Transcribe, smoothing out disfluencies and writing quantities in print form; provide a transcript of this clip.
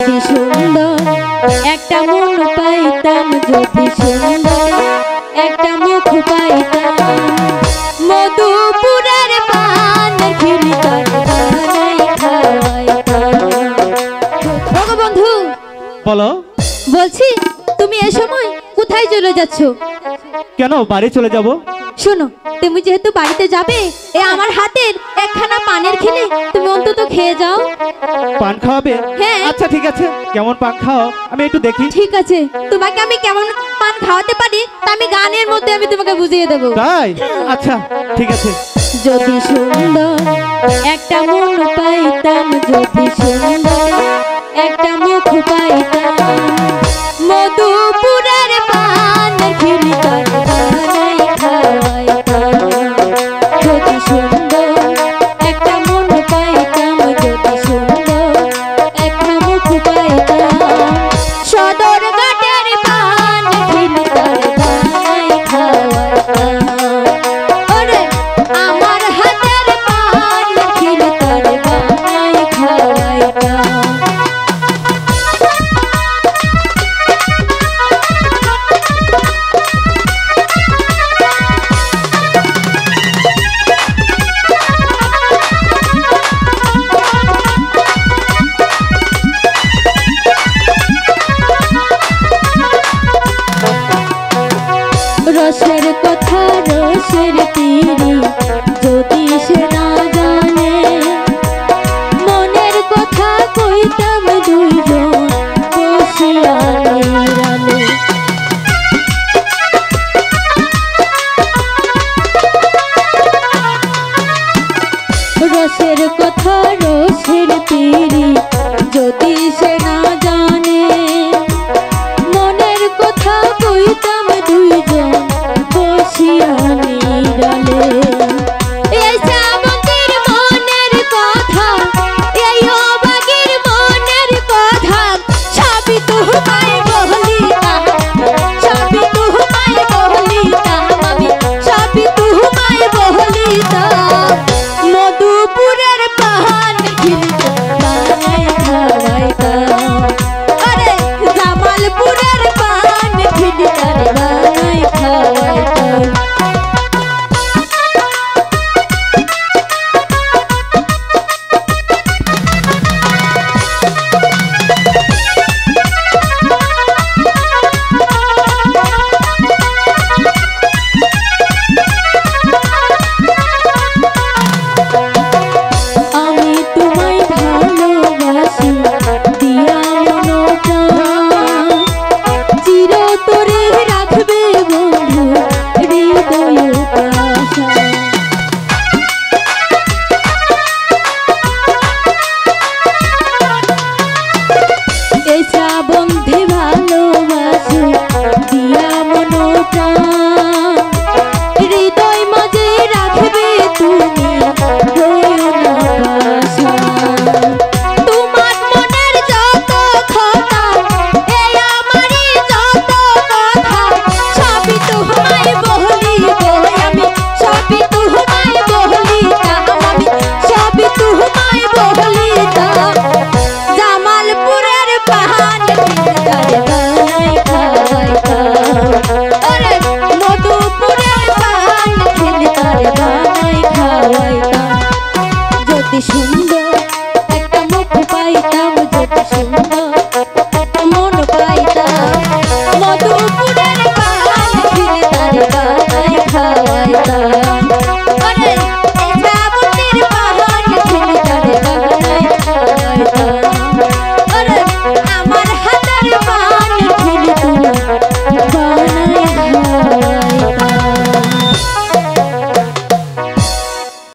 যদি সুন্দর একটা মন পাইতাম, যদি সুন্দর একটা মুখ পাইতাম, মধুপুরের পান খিরি তরকারি খাওয়াইতাম। ওগো বন্ধু, বলো। বলছি তুমি এই সময় কোথায় চলে যাচ্ছ? কেন, বাড়ি চলে যাব। শোনো, তুমি যেহেতু বাড়িতে যাবে, এ আমার হাতের একখানা পানের খিলি তুমি অন্তত খেয়ে যাও। পান খাওয়াবে? হ্যাঁ। আচ্ছা ঠিক আছে, কেমন পান খাও আমি একটু দেখি। ঠিক আছে, তোমাকে আমি কেমন পান খাওয়াতে পারি তা আমি গানের মধ্যে আমি তোমাকে বুঝিয়ে দেবো। তাই? আচ্ছা ঠিক আছে। যদি সুন্দর একটা মন পাইতাম, যদি সুন্দর একটা মুখ পাইতাম, মধুপুরের পান খিরি তরকারি খাওয়াইতাম। যদি সুন্দর একটা মন পাইতাম, যদি সুন্দর একটা মুখ পাইতাম, সদর ঘাটের পান খিরি তরকারি খাওয়াইতাম। ওরে আমার হাতের পান খিরি তরকারি খাওয়াইতাম। রসের কথা রসের তীরে যদি সে না জানে, মনের কথা কইতাম দুইজন বসিয়া নিরালে। রসের কথা রসের তীরে যদি সে না জানে, মনের কথা কইতাম দুইজন বসিয়া নিরালে। এই শ্যামকের মনের কথা, এই অবাগের মনের কথা, সবই তো